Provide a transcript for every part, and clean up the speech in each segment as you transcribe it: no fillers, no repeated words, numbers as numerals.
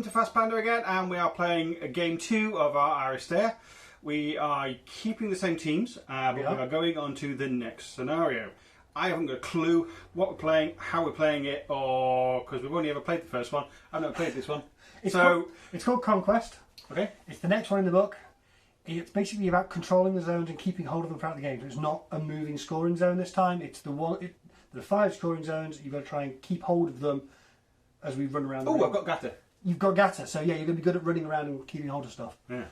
welcome to Fast Panda again, and we are playing game 2 of our Aristeia. We are keeping the same teams, but we are going on to the next scenario. I haven't got a clue what we're playing, how we're playing it, or because we've only ever played the first one. I've never played this one. It's called Conquest. Okay. It's the next one in the book. It's basically about controlling the zones and keeping hold of them throughout the game. So it's not a moving scoring zone this time. It's the 5 scoring zones. You've got to try and keep hold of them as we run around. Oh, I've got Gata. You've got Gata, so yeah, you're going to be good at running around and keeping hold of stuff. Yeah.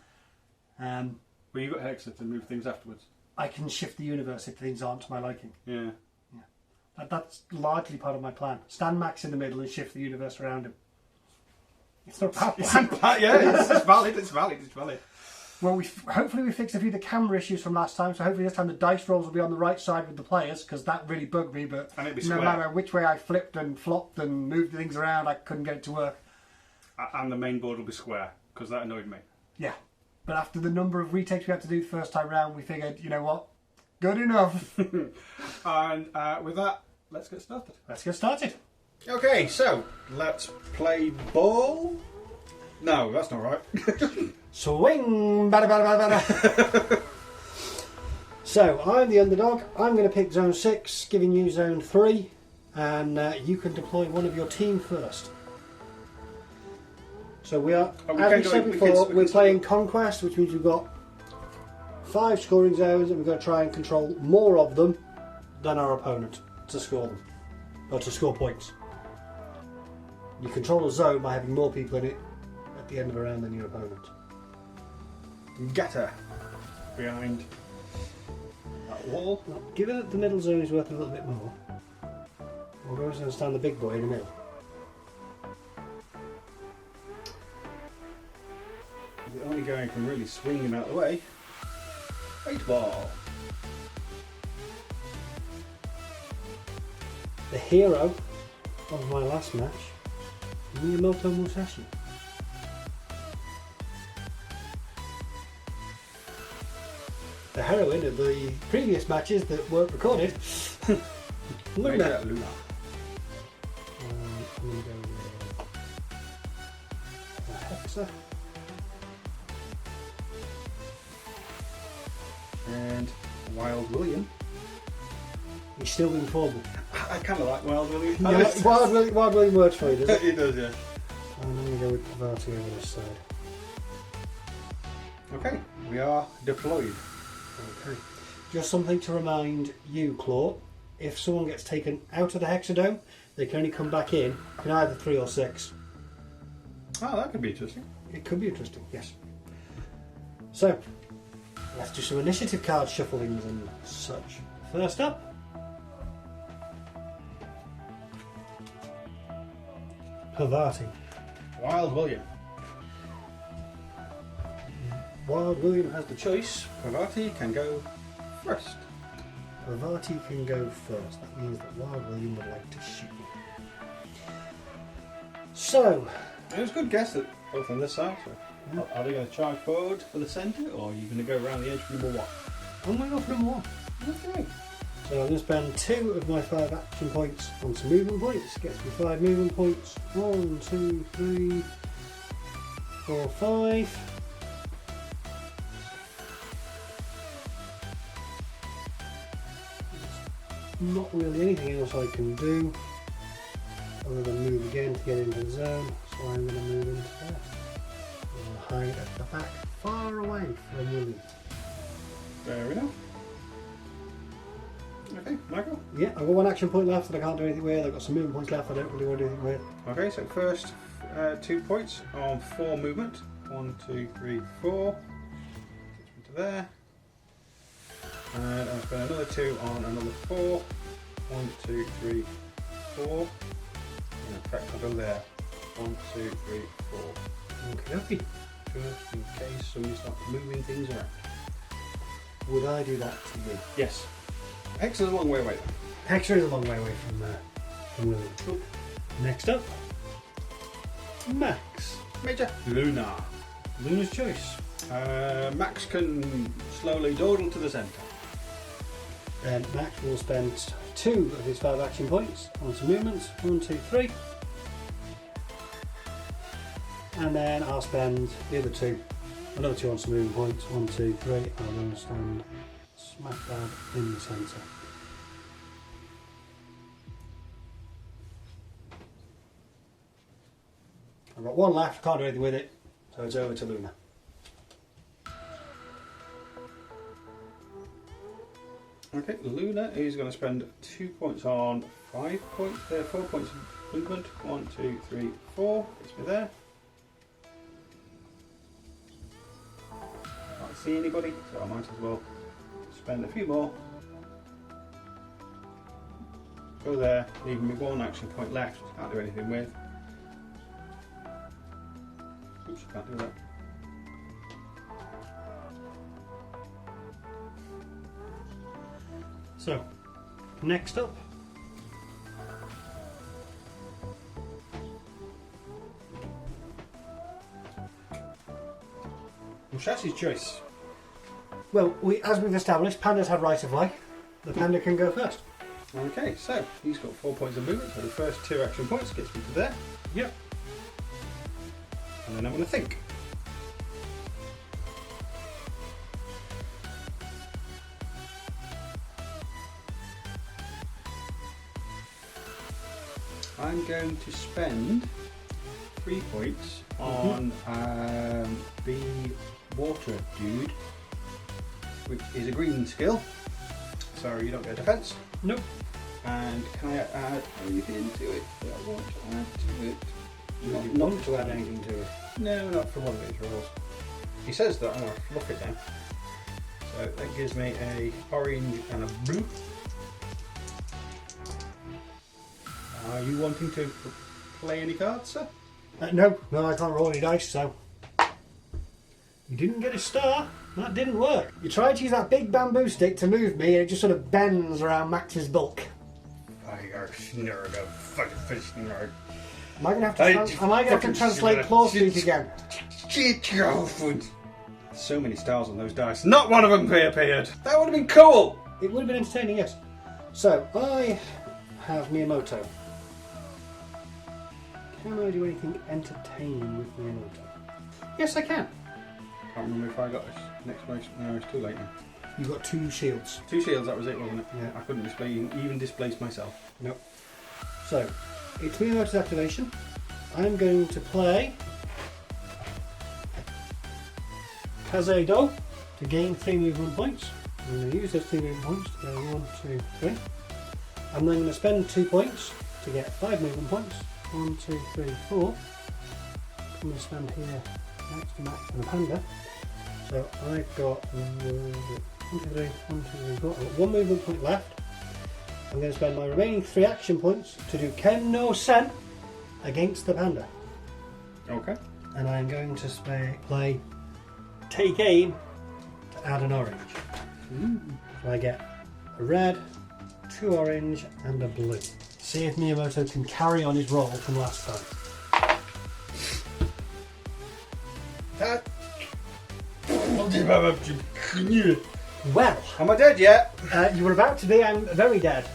Well, you've got Hexa to move things afterwards. I can shift the universe if things aren't to my liking. Yeah. That's largely part of my plan. Stand Max in the middle and shift the universe around him. It's not a bad plan. Yeah, it's valid. It's valid. Well, hopefully we fixed a few of the camera issues from last time, so hopefully this time the dice rolls will be on the right side with the players, because that really bugged me, but no matter which way I flipped and flopped and moved things around, I couldn't get it to work. And the main board will be square, because that annoyed me. Yeah, but after the number of retakes we had to do the first time round, we figured, you know what, good enough. And with that, let's get started. Let's get started. Okay, so let's play ball. No, that's not right. Swing! Bada, bada, bada, bada. So, I'm the underdog. I'm going to pick zone 6, giving you zone 3, and you can deploy one of your team first. So we are, as we said before, we're playing Conquest, which means we've got 5 scoring zones, and we've got to try and control more of them than our opponent to score them, or to score points. You control a zone by having more people in it at the end of a round than your opponent. Gata behind that wall. Well, given that the middle zone is worth a little bit more, we'll go and stand the big boy in the middle. The only guy who can really swing him out of the way. 8 ball. The hero of my last match, Miyamoto Musashi. The heroine of the previous matches that weren't recorded, Luna. Luna. I'm going to go with Hexa. And Wild William. He's still being formal. I kind of like Wild William. Yeah, Wild William works for you, does it? It does, yeah. I'm going to go with Parvati over this side. Okay, we are deployed. Okay. Just something to remind you, Claw. If someone gets taken out of the Hexadome, they can only come back in either 3 or 6. Oh, that could be interesting. It could be interesting, yes. So, let's do some initiative card shufflings and such. First up, Parvati. Wild William. Wild William has the choice. Parvati can go first. Parvati can go first. That means that Wild William would like to shoot me. So, It was a good guess that both on this side. So. Are they going to charge forward for the centre, or are you going to go around the edge for number 1? I'm going to go for number 1. Okay. So I'm going to spend 2 of my 5 action points on some movement points. Gets me 5 movement points. 1, 2, 3, 4, 5. Not really anything else I can do other than move again to get into the zone, so I'm going to move into there. I'll hide at the back, far away from William. Fair enough. Okay, Michael? Yeah, I've got 1 action point left that I can't do anything with. I've got some movement points left I don't really want to do anything with. Okay, so first 2 points on 4 movement. 1, 2, 3, 4. Takes me to there. And I'll spend another 2 on another 4. 1, 2, 3, 4. And in fact, I'll go there. 1, 2, 3, 4. Okay. Just in case somebody starts moving things around. Would I do that to you? Yes. Hex is a long way away though. Hexa is a long way away from William. Cool. Next up, Max. Major Luna. Luna's choice. Max can slowly dawdle to the centre. Then Max will spend 2 of his 5 action points on some movements. 1, 2, 3. and then I'll spend the other two, another 2 on some moving points. 1, 2, 3. I'm going to stand smack dab in the centre. I've got 1 left, can't do anything with it, so it's over to Luna. Okay, Luna is going to spend 2 points on 5 points. 4 points of movement. 1, 2, 3, 4. Gets me there. Can't see anybody, so I might as well spend a few more. Go there, leaving me 1 action point left, which I can't do anything with. Oops, can't do that. So, next up, Mushashi's choice. well, as we've established, pandas have right of way. The panda can go first. Okay, so he's got 4 points of movement, so the first 2 action points gets me to there. Yep. And then I'm going to think. I'm going to spend 3 points on the water dude, which is a green skill. So you don't get defense. Nope. And can I add anything to it that I want to add to it? You want to add anything to it? No, not from one of these rolls. He says that I'm going to fluff it down. So that gives me a orange and a blue. Are you wanting to play any cards, sir? No, I can't roll any dice, so. You didn't get a star. That didn't work. You tried to use that big bamboo stick to move me, and it just sort of bends around Max's bulk. Am I going to have to translate claw speak again? So many stars on those dice. Not one of them appeared. That would have been cool. It would have been entertaining, yes. So, I have Miyamoto. Can I do anything entertaining with Miyamoto? Yes, I can. Can't remember if I got this next place. No, it's too late now. You've got 2 shields. 2 shields, that was it, wasn't it? Yeah. I couldn't even displace myself. Nope. So, it's Miyamoto's activation. I'm going to play Kaze-do to gain 3 movement points. I'm going to use those 3 movement points to go 1, 2, 3. I'm then going to spend 2 points to get 5 movement points. 1, 2, 3, 4. I'm going to stand here next to Max and the panda. So I've got 1, 2, 3, 1, 2, 3, 4. I've got 1 movement point left. I'm going to spend my remaining 3 action points to do Ken no Sen against the panda. Okay. And I'm going to play Take Aim to add an orange. So I get a red, 2 orange and a blue. See if Miyamoto can carry on his roll from last time. Well, am I dead yet? You were about to be. I'm very dead.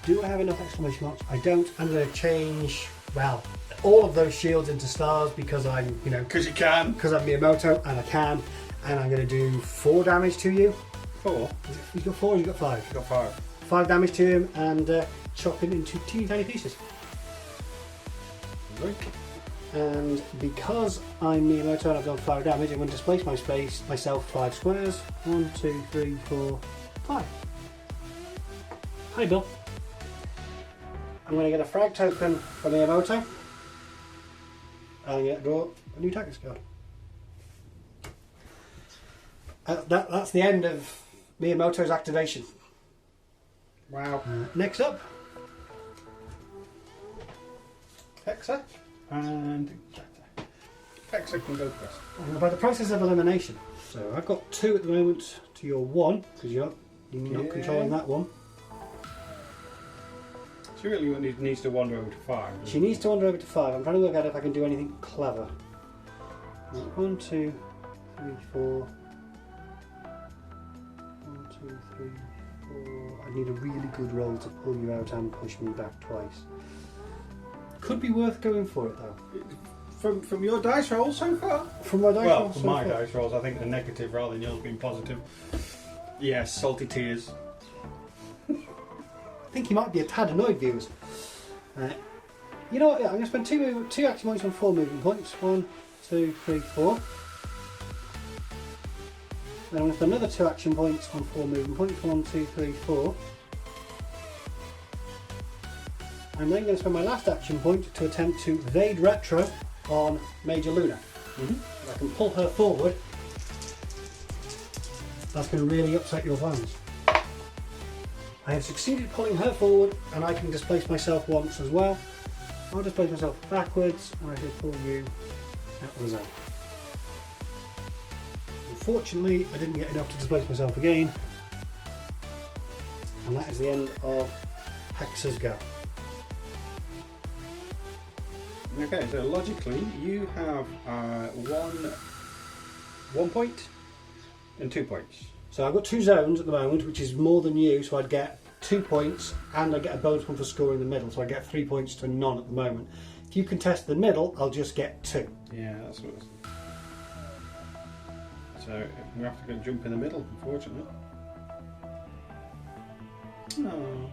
Do I have enough exclamation marks? I don't. I'm going to change, well, all of those shields into stars because I'm, Because you can. because I'm Miyamoto and I can. And I'm going to do 4 damage to you. 4? You've got 4, you've got 5. You got 5. 5 damage to him and chop him into teeny tiny pieces. Right. And because I'm Miyamoto and I've done 5 damage, I'm going to displace myself 5 squares. 1, 2, 3, 4, 5. Hi, Bill. I'm going to get a frag token for Miyamoto. And I'm going to draw a new tactics card. That's the end of Miyamoto's activation. Wow. Next up, Hexa and Chapter. Hexa can go first. by the process of elimination. So I've got 2 at the moment to your 1 because you're not controlling that one. She really needs to wander over to 5. She needs to wander over to 5. I'm trying to work out if I can do anything clever. 1, 2, 3, 4. 1, 2, 3, 4. I need a really good roll to pull you out and push me back twice. Could be worth going for it though. from your dice rolls so far? From my dice rolls from so my far. dice rolls, I think they're negative rather than yours being positive. Yes, salty tears. I think you might be a tad annoyed, viewers. You know what? Yeah, I'm going to spend two action points on 4 movement points. 1, 2, 3, 4. Then I'm going to spend another 2 action points on 4 movement points. 1, 2, 3, 4. I'm then going to spend my last action point to attempt to evade retro on Major Luna. If I can pull her forward, that's going to really upset your plans. I have succeeded pulling her forward, and I can displace myself once as well. I'll displace myself backwards, and I shall pull you out of the zone. Unfortunately, I didn't get enough to displace myself again, and that is the end of Hex's go. Okay, so logically, you have 1 point and 2 points. So I've got 2 zones at the moment, which is more than you, so I'd get 2 points, and I get a bonus one for scoring the middle, so I get 3 points to none at the moment. If you contest the middle, I'll just get 2. Yeah, that's what it's... So we have to go jump in the middle, unfortunately. Oh.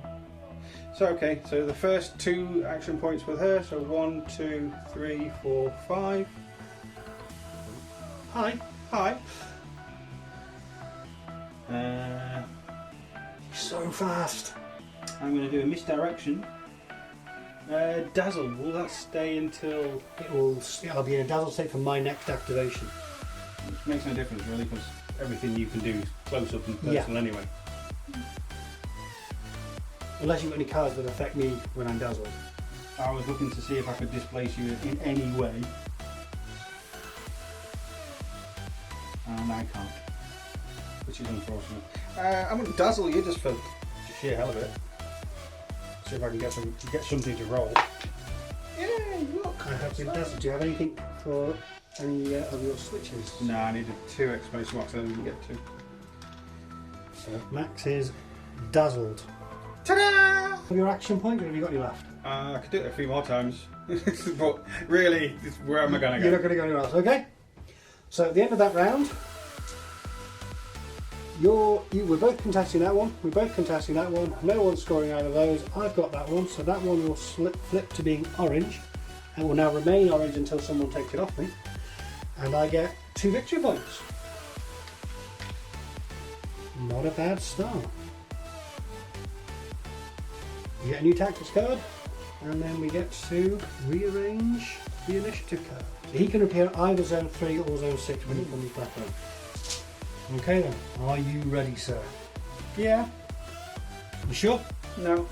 So okay, so the first 2 action points with her, so 1, 2, 3, 4, 5. Hi. So fast. I'm going to do a misdirection. Dazzle, will that stay until... I'll be in a dazzle state for my next activation. Which makes no difference really, because everything you can do is close up and personal anyway. Unless you've got any cards that affect me when I'm dazzled. I was looking to see if I could displace you in any way. And I can't. Which is unfortunate. I'm going to dazzle you just for sheer hell of it. See if I can get something to roll. Yay, look! I have been dazzled. Do you have anything for any of your switches? No, I needed 2 exclamation marks, I didn't get 2. So Max is dazzled. Ta-da! Have your action point, or have you got any left? I could do it a few more times. But really, where am I going to go? You're not going to go anywhere else, okay? So at the end of that round, we're both contesting that one. We're both contesting that one. No one's scoring either of those. I've got that one, so that one will flip to being orange, and will now remain orange until someone takes it off me. And I get 2 victory points. Not a bad start. We get a new tactics card, and then we get to rearrange the initiative card. So he can appear either zone 3 or zone 6 when he comes back home. Okay then, are you ready, sir? Yeah. You sure? No.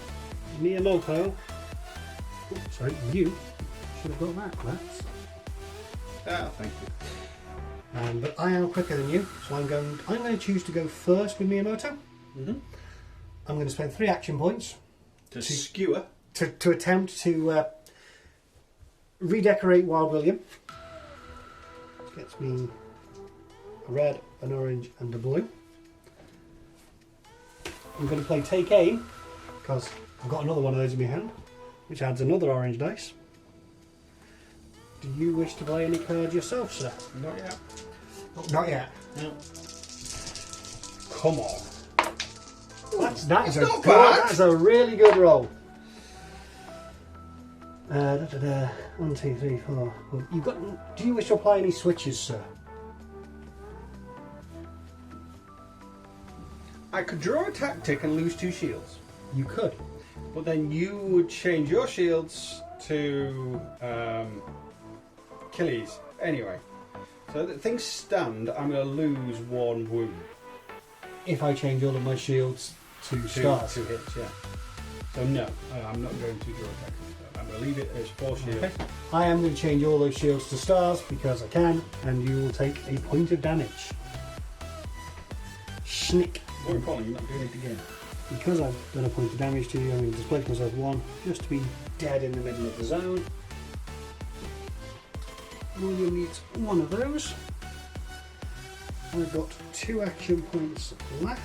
Miyamoto. Oh, sorry, you should have got that, Max. Thank you. But I am quicker than you, so I'm going to choose to go first with Miyamoto. I'm going to spend 3 action points to skewer to attempt to redecorate Wild William. Which gets me a red, an orange, and a blue. I'm going to play Take Aim because I've got another one of those in my hand, which adds another orange dice. Do you wish to play any card yourself, sir? Not yet. Oh, not yet. No. Come on. That is not bad. That is a really good roll. 1, 2, 3, 4. Well, you've got. Do you wish to apply any switches, sir? I could draw a tactic and lose 2 shields. You could. But then you would change your shields to Achilles. Anyway, so that things stand, I'm going to lose 1 wound. If I change all of my shields to stars. 2 hits, yeah. So no, I'm not going to draw a tactic. I'm going to leave it as 4 shields. Okay. I am going to change all those shields to stars because I can, and you will take a point of damage. Schnick. More importantly, you're not doing it again. Because I've done a point of damage to you, I'm going to displace myself 1 just to be dead in the middle of the zone. William needs 1 of those. I've got 2 action points left.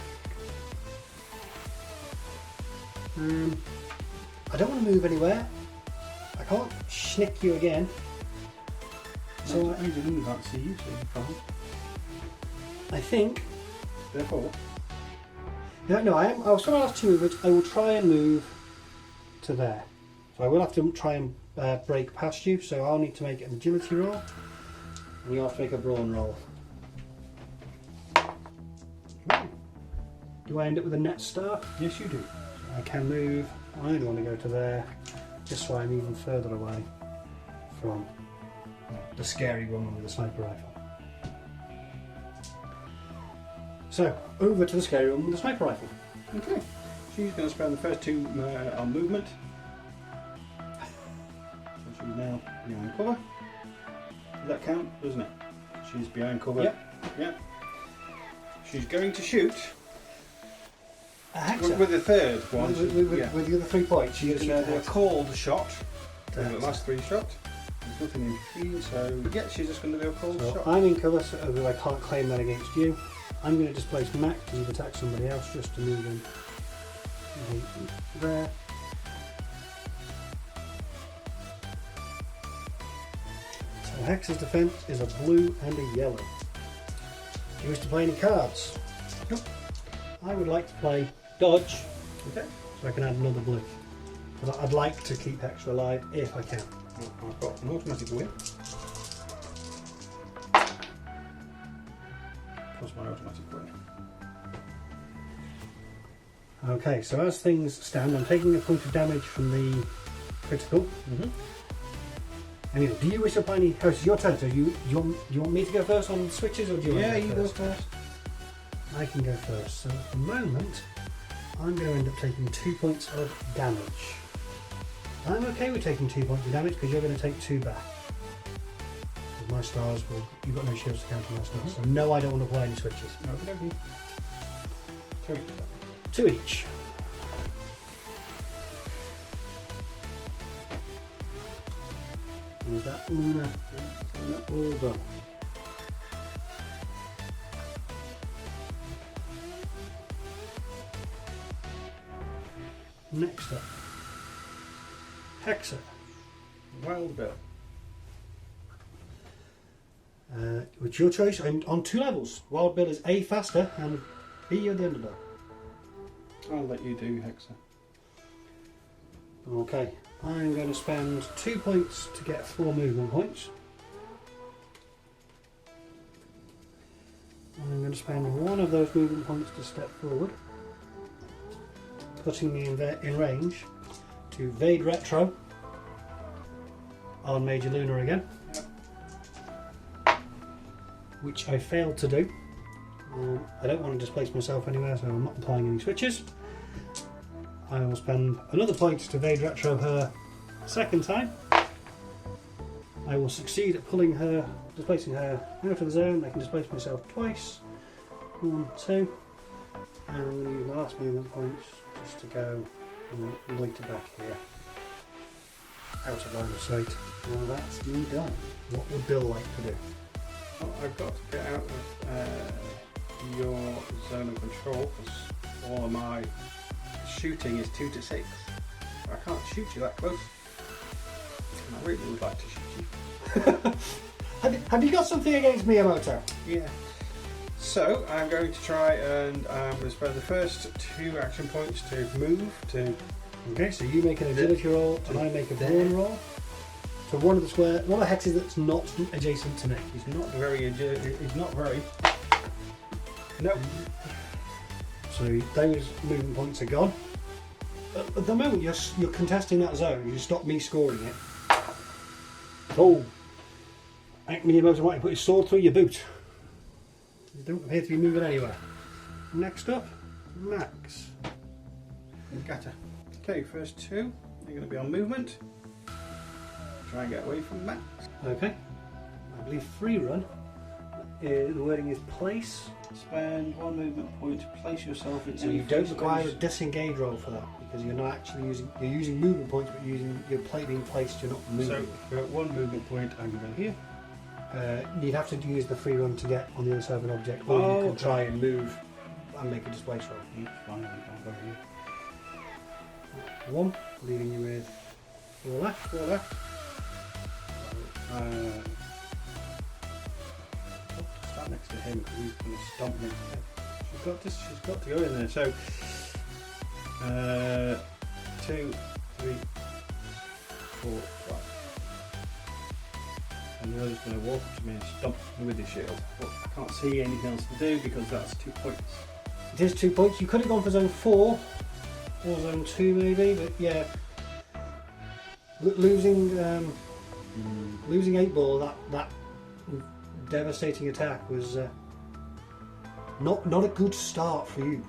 I don't want to move anywhere. I can't schnick you again. So I didn't can't see you, so you can't. I think. Therefore. Yeah, no, I was going to ask 2 movements. I will try and move to there. So I will have to try and break past you. So I'll need to make an agility roll. And you have to make a brawn roll. Do I end up with a net star? Yes, you do. So I can move. I only want to go to there, just so I'm even further away from the scary woman with the sniper rifle. So, over to the scary woman with the sniper rifle. Okay. She's going to spend the first 2 on movement. So she's now behind cover. Does that count, doesn't it? She's behind cover. Yep. She's going to shoot with the third one. With the other 3 points. She's going to do a cold shot. The last 3 shots. There's nothing in between, so yeah, she's just going to do a cold shot. I'm in cover, so I can't claim that against you. I'm going to displace Mac because you've attacked somebody else just to move him there. So Hex's defense is a blue and a yellow. Do you wish to play any cards? Nope. I would like to play dodge. Okay. So I can add another blue. But I'd like to keep Hex alive if I can. I've got an automatic win. Plus my automatic win. Okay, so as things stand, I'm taking a point of damage from the critical. Anyway, do you wish to play any? Oh, it's your turn. So you want me to go first on switches, or do you? Yeah, want you go first. I can go first. So at the moment, I'm going to end up taking 2 points of damage. I'm okay with taking 2 points of damage because you're going to take 2 back. With my stars, you've got no shields to counter my stars. So no, I don't want to play any switches. Okay. 2 each. And is that Una? All done. Next up, Hexa. Wild Bill. It's your choice. I'm on 2 levels. Wild Bill is A, faster, and B, you're the underdog. I'll let you do Hexa. Okay, I'm going to spend 2 points to get 4 movement points. I'm going to spend 1 of those movement points to step forward, putting me in range to Vade Retro on Major Luna again, which I failed to do. I don't want to displace myself anywhere, so I'm not applying any switches. I will spend another point to Vade Retro her second time. I will succeed at pulling her, displacing her out of the zone. I can displace myself twice. 1, 2. And I'm going to use my last movement points just to go and loiter back here. Out of line of sight. Well, that's me done. What would Bill like to do? Oh, I've got to get out of your zone of control because all of my shooting is 2 to 6. I can't shoot you that close. And I really would like to shoot you. Have you got something against Miyamoto? Yeah. So I'm going to try and I'm going to spend the first 2 action points to move to. Okay, so you make an agility roll and I make a brawn roll. So one of the hexes that's not adjacent to me. He's not very he's not very. Nope. So those movement points are gone. At the moment you're contesting that zone, you stop me scoring it. Oh! Miyamoto might put his sword through your boot. You don't appear to be moving anywhere. Next up, Max. Gata. Okay, first 2. You're going to be on movement. Try and get away from Max. Okay. I believe free run. The wording is place. Spend 1 movement point to place yourself in. So you don't require a disengage roll for that because you're not actually using movement points, but you're being placed. You're not moving. So for 1 movement point, I'm going here. You'd have to use the free run to get on the other side of an object, or you can try and move and make a displace roll. Fine, I'll go here. 1, leaving you with 4 left. 4 left. He's going to stomp me. She's got to go in there. So 2, 3, 4, 5. And the other's going to walk up to me and stomp me with his shield. But I can't see anything else to do because that's 2 points. It is 2 points. You could have gone for zone 4 or zone 2 maybe, but yeah. Losing 8 ball, that devastating attack was not a good start for you.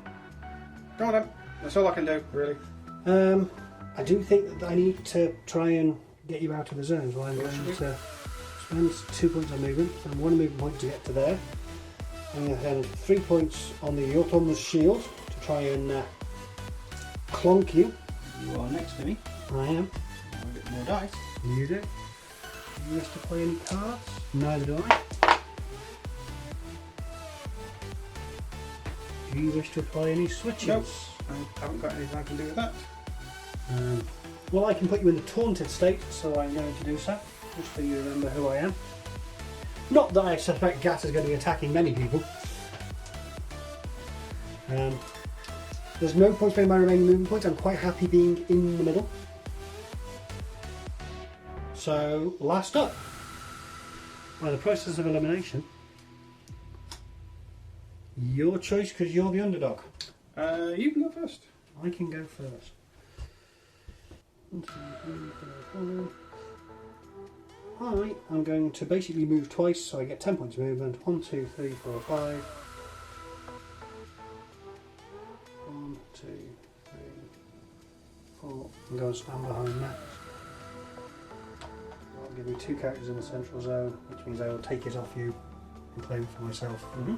Go on then. That's all I can do, really. I do think that I need to try and get you out of the zone, so I'm going to spend 2 points on movement and 1 movement point to get to there. I'm going to spend 3 points on the autonomous shield to try and clonk you. You are next to me. I am. I'll get more dice. You do. Do you wish to play any cards? Neither do I. Do you wish to play any switches? Nope. I haven't got anything I can do with that. Well, I can put you in the taunted state, so I'm going to do so, just so you remember who I am. Not that I suspect Gat is going to be attacking many people. There's no point spending my remaining movement points. I'm quite happy being in the middle. So, last up, by the process of elimination, your choice because you're the underdog. You can go first. I can go first. 1, 2, 3, 4, 5. I'm going to basically move twice, so I get 10 points of movement. 1, 2, 3, 4, 5. 1, 2, 3, 4. I'm going to stand behind Max. That'll give me 2 characters in the central zone, which means I will take it off you and claim it for myself. Mm-hmm.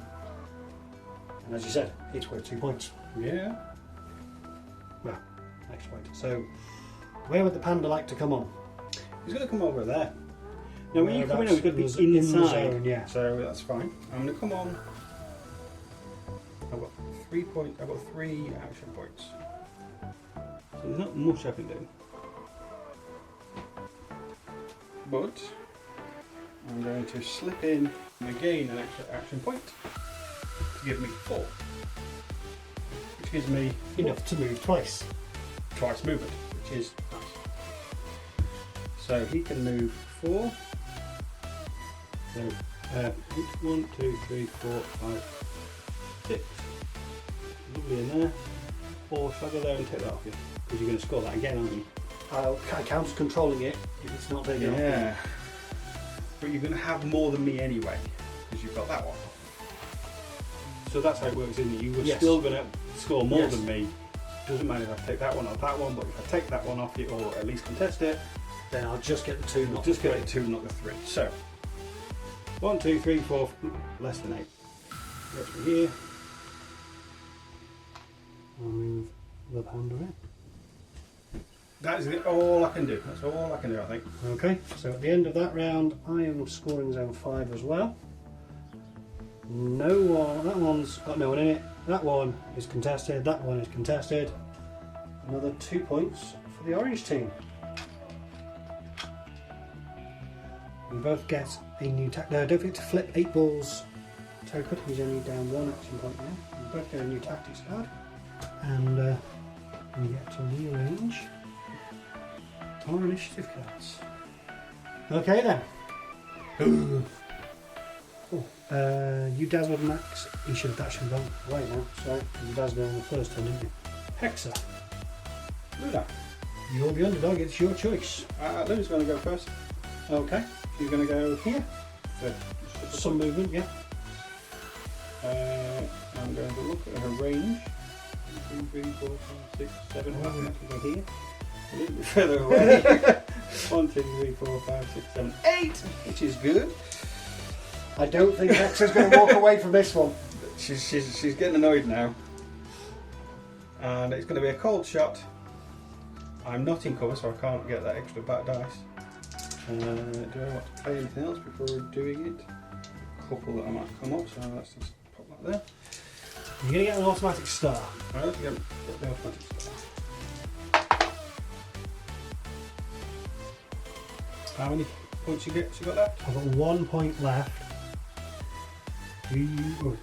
And as you said, it's worth 2 points. Yeah. Well, next point. So, where would the panda like to come on? He's going to come over there. Now, when you come in, he's going to be in the inside. zone, yeah. So that's fine. I'm going to come on. I've got 3 points. I've got 3 action points. So there's not much I can do. But I'm going to slip in and gain an extra action point to give me 4, which gives me Enough to move twice. twice movement, which is nice. So he can move 4. So 1, 2, 3, 4, 5, 6. Lovely in there. Or shall I go there and take that off you? Because you're going to score that again, aren't you? I counter controlling it if it's not taken off. Yeah. But you're going to have more than me anyway, because you've got that one. So that's how it works, isn't it? You were still going to score more than me. Doesn't matter if I take that one off that one, but if I take that one off you, or at least contest it, then I'll just get the 2, not just the 3. get the 2, not the 3. So 1, 2, 3, 4, less than 8. Gets me here. I'll move the panda in. That is all I can do. That's all I can do, I think. Okay, so at the end of that round, I am scoring zone 5 as well. No one, that one's got no one in it. That one is contested, that one is contested. Another 2 points for the orange team. We both get a new tack. Don't forget to flip 8 balls token. He's only down 1 action point now. We both get a new tactics card. And we get to rearrange our initiative cards. Okay then. You dazzled Max. That should have gone away now. Sorry, you dazzled on the first turn, didn't you? Hexa. Luna. You're the underdog, it's your choice. Luna's going to go first. Okay. You're going to go here. Some movement, yeah. I'm going to look at her range. 2, 3, 4, 5, 6, 7. I can go here. A little bit further away. 1, 2, 3, 4, 5, 6, 7, 8, which is good. I don't think Hexa's going to walk away from this one. She's getting annoyed now. And it's going to be a cold shot. I'm not in cover, so I can't get that extra back dice. Do I want to play anything else before doing it? A couple that I might come up, so let's just pop that there. You're going to get an automatic star. Alright, let's get the automatic star. How many points you got left? I've got 1 point left. Do you want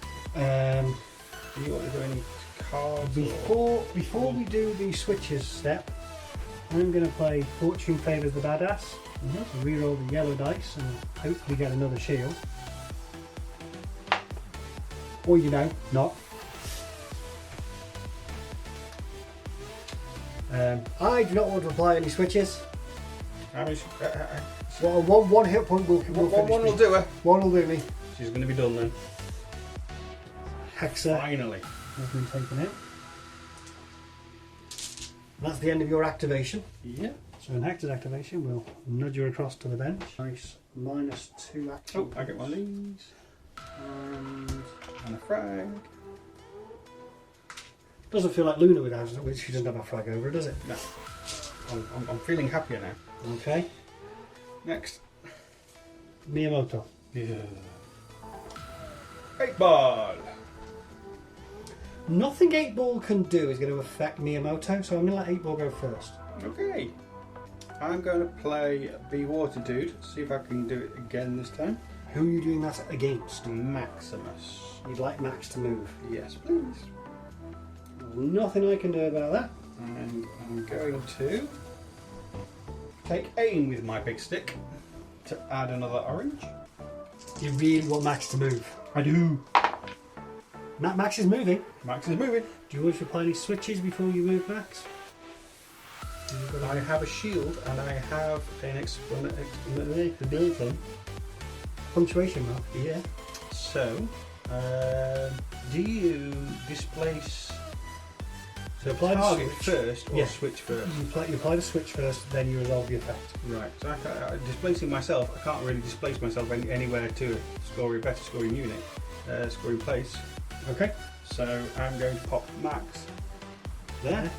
to do any cards? Before we do the switches step, I'm going to play Fortune Favours the Badass. So re-roll the yellow dice and hopefully get another shield. Or not. I do not want to apply any switches. Well, one hit point will finish one will do her. One will do me. She's going to be done then. Hexa Finally. has been taken out. That's the end of your activation. Yeah. So in Hector's activation, we'll nudge her across to the bench. Nice -2 action. Oh, I get one of these. And a frag. Doesn't feel like Luna without it, she doesn't have a frag over it, does it? No. I'm feeling happier now. Okay. Next. Miyamoto. Yeah. 8 ball. Nothing 8 ball can do is going to affect Miyamoto, so I'm going to let 8 ball go first. Okay. I'm going to play the water dude. See if I can do it again this time. Who are you doing that against? Maximus. You'd like Max to move? Yes, please. Nothing I can do about that. And I'm going to take aim with my big stick to add another orange. You really want Max to move? I do. Max is moving. Max is moving. Do you wish to apply any switches before you move Max? I have a shield and I have an explanation. Punctuation mark. Yeah. So, do you displace So apply the target switch first or switch first? You apply the switch first, then you resolve the effect. Right. So displacing myself, I can't really displace myself anywhere to score a better scoring unit, scoring place. Okay. So I'm going to pop Max there.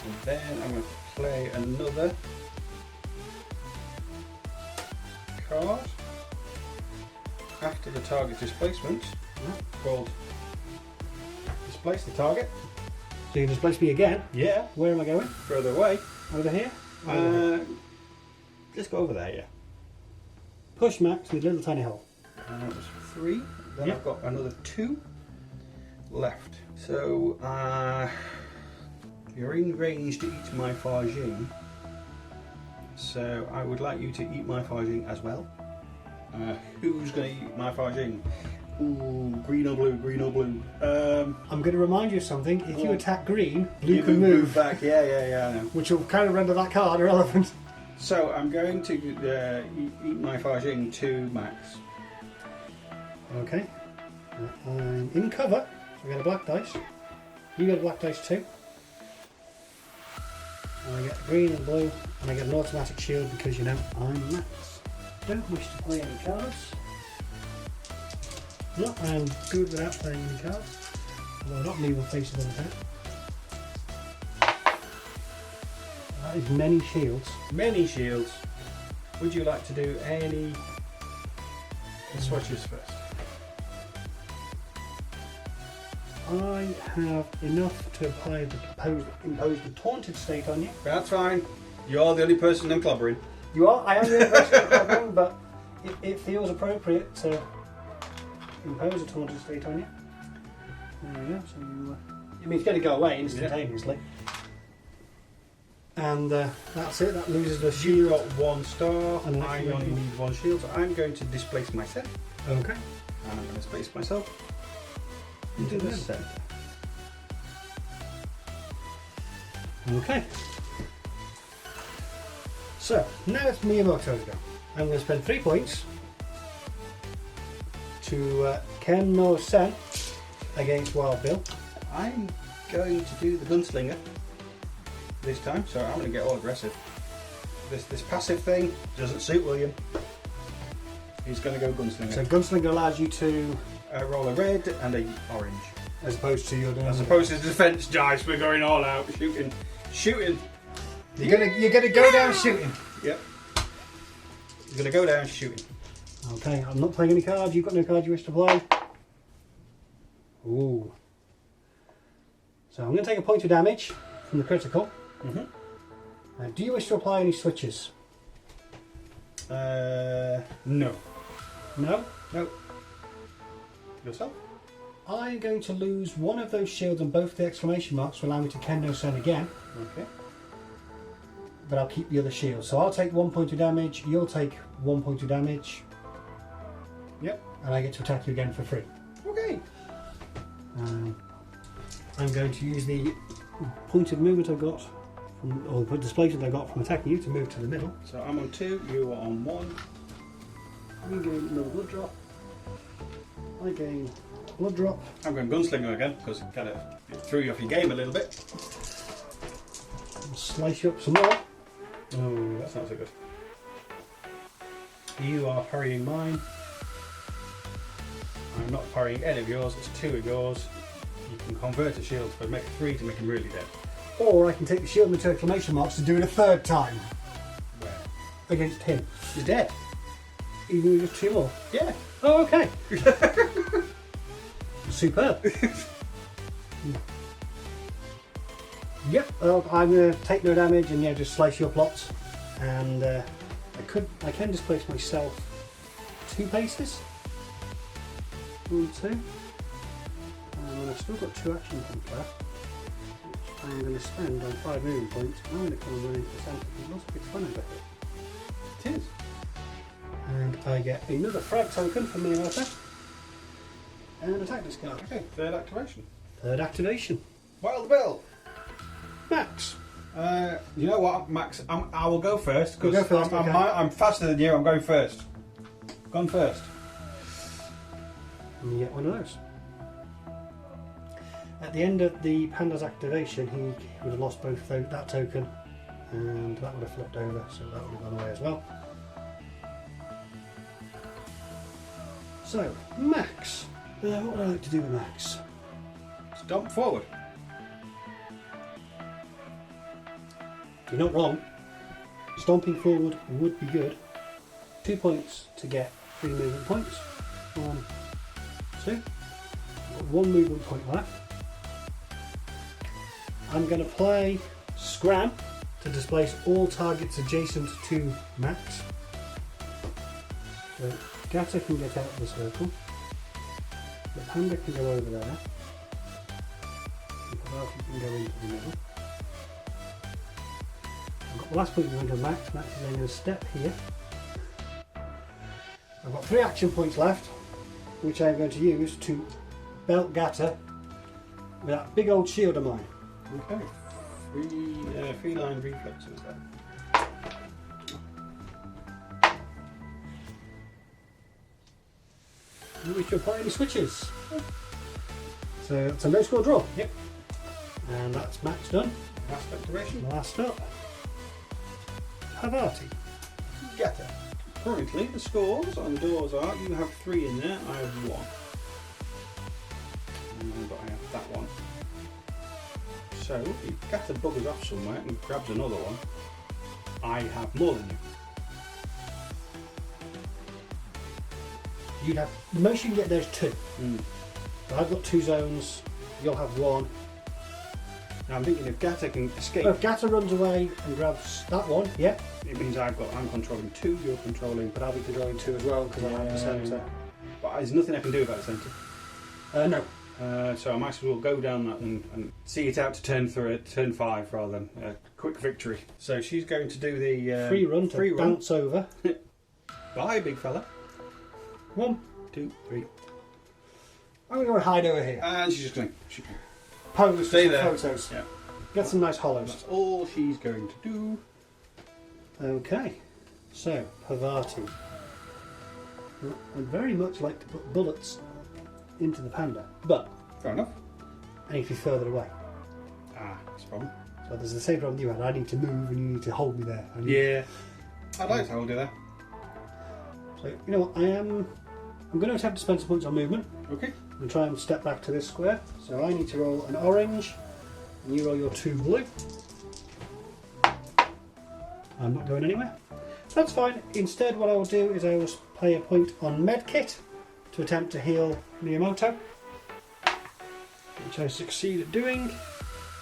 And then I'm going to play another card after the target displacement called Displace the Target. So you can displace me again? Yeah. Where am I going? Further away. Over here? Let's go over there, yeah. Push Max with a little tiny hole. That was 3. Then I've got another 2 left. So, you're in range to eat my Farging, so I would like you to eat my Farging as well. Who's going to eat my Farging? Ooh, green or blue, green or blue. I'm going to remind you of something. If you attack green, blue you can move. Back. Yeah, I know. Which will kind of render that card irrelevant. So I'm going to eat my Farging to Max. Okay. I'm in cover. So I get a black dice. You get a black dice too. And I get green and blue, and I get an automatic shield because I'm Max. Don't wish to play any cards. No, I'm good without playing any cards. Although not leaving faces on the top. That is many shields. Many shields. Would you like to do any swatches first? I have enough to apply impose the taunted state on you. That's fine. You're the only person I'm clobbering. You are. I am the only person I'm clobbering, but it feels appropriate to impose a taunted state on you. There we go. So it's going to go away instantaneously. Yeah. And that's it. That loses the shield. You've got 1 star. And I only need 1 shield, so I'm going to displace myself. Okay. And I'm going to displace myself into the centre. Okay. So now it's Miyamoto's go. I'm going to spend 3 points to Ken no Sen against Wild Bill. I'm going to do the gunslinger this time, so I'm going to get all aggressive. This passive thing doesn't suit William. He's going to go gunslinger. So gunslinger allows you to roll a red and a orange, as opposed to your as opposed to defense dice. We're going all out, shooting. You're gonna go down shooting. Yep. You're gonna go down shooting. Okay, I'm not playing any cards. You've got no cards you wish to play. Ooh. So I'm going to take a point of damage from the critical. Do you wish to apply any switches? No. No? No. Yourself? I'm going to lose one of those shields and both the exclamation marks to allow me to Kendo Sen again. Okay. But I'll keep the other shield. So I'll take 1 point of damage, you'll take 1 point of damage. Yep. And I get to attack you again for free. Okay. I'm going to use the point of movement I got, or the displacement I got from attacking you to move to the middle. So I'm on 2, you are on 1. You gain another blood drop. I gain blood drop. I'm going gunslinger again because it kind of threw you off your game a little bit. I'll slice you up some more. Oh, that's not so good. You are parrying mine. I'm not parrying any of yours, it's 2 of yours. You can convert a shield for make 3 to make him really dead. Or I can take the shield with 2 exclamation marks to do it a third time. Where? Against him. He's dead. Even with just 2 more. Yeah. Oh, okay. Superb. Yep, I'm going to take no damage and just slice you up lots. And I can displace myself 2 paces. 1, 2. And then I've still got 2 action points left, which I'm going to spend on 5 moving points. I'm going to come and run into the centre because lots of big fun over here. It is. And I get another frag token from the America. And attack discard. Okay, third activation. Third activation. Wild Bill. Max. You know what, Max? I will go first Go because first, okay. I'm faster than you. I'm going first. Gone first. And you get one of those. At the end of the Panda's activation, he would have lost both that token, and that would have flipped over, so that would have gone away as well. So, Max. What would I like to do with Max? Stomp forward. You're not wrong. Stomping forward would be good. 2 points to get 3 movement points. 1, 2. Got 1 movement point left. I'm going to play Scram to displace all targets adjacent to Max. So Gata can get out of the circle. The Panda can go over there. The Pavati can go into the middle. I've got the last point going to Max. Max is then going to step here. I've got 3 action points left, which I'm going to use to belt Gata with that big old shield of mine. Okay. Feline reflexes then. We should apply any switches. So it's a no score draw. Yep. And that's Max done. Last activation. Last up. Havati. Gata. Currently, the scores on the doors are you have 3 in there, I have 1. But I have that one. So, if Gata buggers off somewhere and grabs another one, I have more than you. You'd have the most you can get there is 2. So I've got 2 zones. You'll have 1. Now I'm thinking if Gata can escape, If Gata runs away and grabs that one, yeah. it means I'm controlling 2, you're controlling. But I'll be controlling 2 as well because I have the centre. But there's nothing I can do about the centre. No. So I might as well go down that and see it out to turn 5 rather than a quick victory. So she's going to do the Free run to bounce over. Bye, big fella. 1, 2, 3. I'm going to go and hide over here. And she's just going to Pose stay for there. photos. Yeah. Get some nice hollows. That's all she's going to do. Okay. So, Havati. I'd very much like to put bullets into the Panda, but Fair enough. I need to be further away. That's a problem. So there's the same problem you had. I need to move and you need to hold me there. Yeah. I'd like to hold you there. So, you know what, I'm going to attempt to spend some points on movement. Okay. I'm going to try and step back to this square. So I need to roll an orange, and you roll your 2 blue. I'm not going anywhere. That's fine. Instead, what I will do is I will play a point on Medkit to attempt to heal Miyamoto, which I succeed at doing.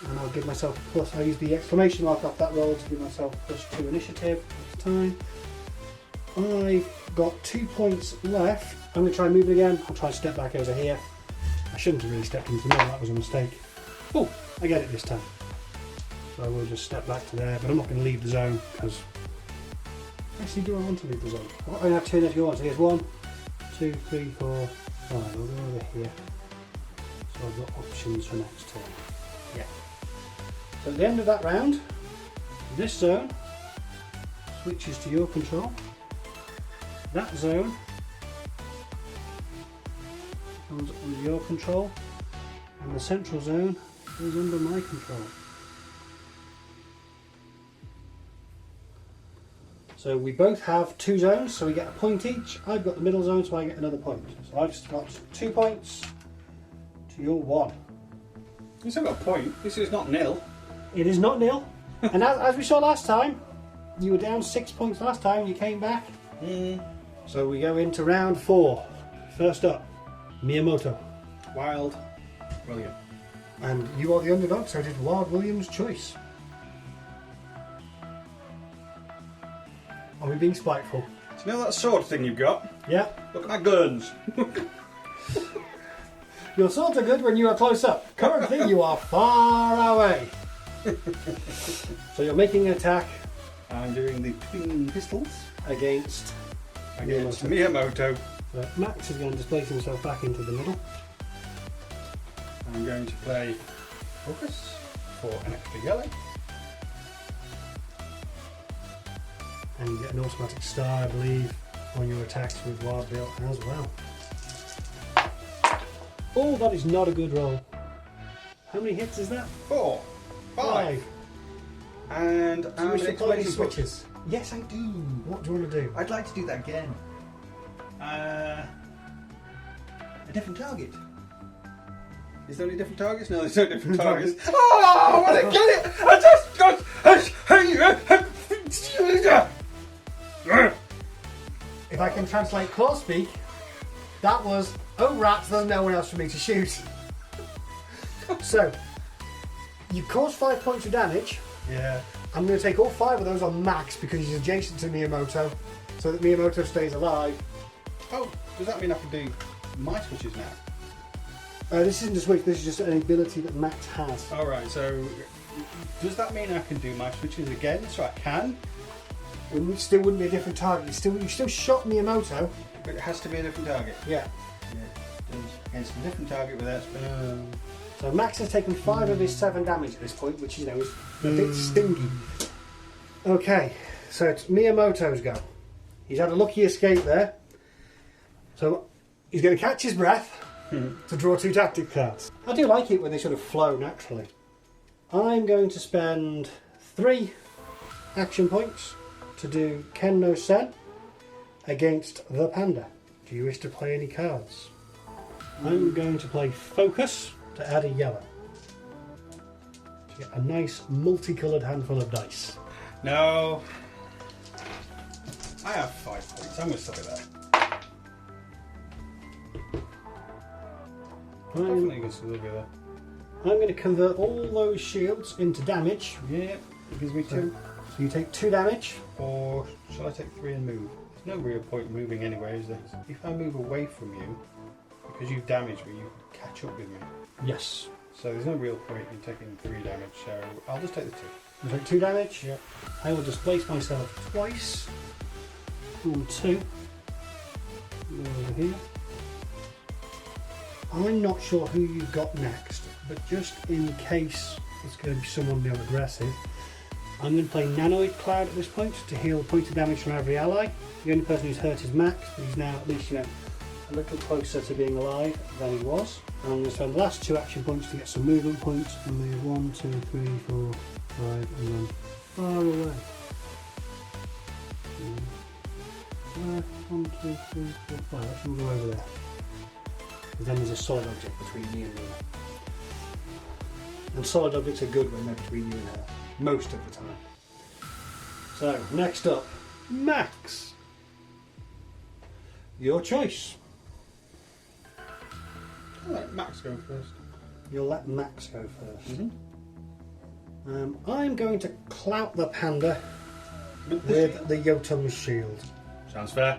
And I'll give myself a plus. I use the exclamation mark off that roll to give myself +2 initiative each time. I've got 2 points left. I'm going to try and move it again. I'll try and step back over here. I shouldn't have really stepped into the middle, that was a mistake. Oh, I get it this time. So I will just step back to there, but I'm not going to leave the zone because... Actually, do I want to leave the zone? Well, I can have 2 if you want. So here's 1, 2, 3, 4, 5. I'll go over here. So I've got options for next turn. Yeah. So at the end of that round, this zone switches to your control. That zone comes under your control, and the central zone is under my control. So we both have 2 zones, so we get a point each. I've got the middle zone, so I get another point. So I've got 2 points to your 1. You still got a point. This is not nil. It is not nil. And as we saw last time, you were down 6 points last time and you came back. So we go into round 4. First up, Miyamoto. Wild William. And you are the underdog, so it is Wild William's choice. Are we being spiteful? Do you know that sword thing you've got? Yeah. Look at my guns. Your swords are good when you are close up. Currently you are far away. So you're making an attack. I'm doing the twin pistols Against Miyamoto. So Max is going to displace himself back into the middle. I'm going to play Focus for an extra yellow. And you get an automatic star, I believe, on your attacks with Wild Bill as well. Oh, that is not a good roll. How many hits is that? 4, 5. And Do you I'm wish an to play any explosion switches? Yes, I do. What do you want to do? I'd like to do that again. A different target. Is there any different targets? No, there's no different targets. Oh, I want to get it! I just got... If I can translate Claw speak, that was, oh rats, there's no one else for me to shoot. So, you caused 5 points of damage. Yeah. I'm going to take all 5 of those on Max because he's adjacent to Miyamoto, so that Miyamoto stays alive. Oh, does that mean I can do my switches now? This isn't a switch, this is just an ability that Max has. Alright, so does that mean I can do my switches again? So I can? It still wouldn't be a different target. You still shot Miyamoto. But it has to be a different target. Yeah. Against a different target without spinning. So Max has taken 5 of his 7 damage at this point, which is a bit stingy. Okay, so it's Miyamoto's go. He's had a lucky escape there. So he's going to catch his breath to draw 2 tactic cards. I do like it when they sort of flow naturally. I'm going to spend 3 action points to do Ken no Sen against the Panda. Do you wish to play any cards? I'm going to play Focus to add a yellow. To get a nice multicoloured handful of dice. No. I have 5 points. I'm going to stop it there. Definitely going to still be there. I'm going to convert all those shields into damage. Yeah, it gives me 2. So you take 2 damage. Or shall I take 3 and move? There's no real point in moving anyway, is there? If I move away from you, because you've damaged me, you can catch up with me. Yes. So there's no real point in taking 3 damage, so I'll just take the 2. You take 2 damage? Yep. I will displace myself twice. 1, 2. Go over here. I'm not sure who you've got next, but just in case it's going to be someone more aggressive, I'm going to play Nanoid Cloud at this point to heal a point of damage from every ally. The only person who's hurt is Max, but he's now at least, a little closer to being alive than he was. And I'm going to spend the last 2 action points to get some movement points and move 1, 2, 3, 4, 5 and then far away. 1, 2, 3, 4, 5. That should go over there. Because then there's a solid object between me and Nina. And solid objects are good when they're between you and her. Most of the time. So, next up, Max. Your choice. I'll let Max go first. You'll let Max go first. I'm going to clout the Panda with the Yotum's shield. So Sounds fair.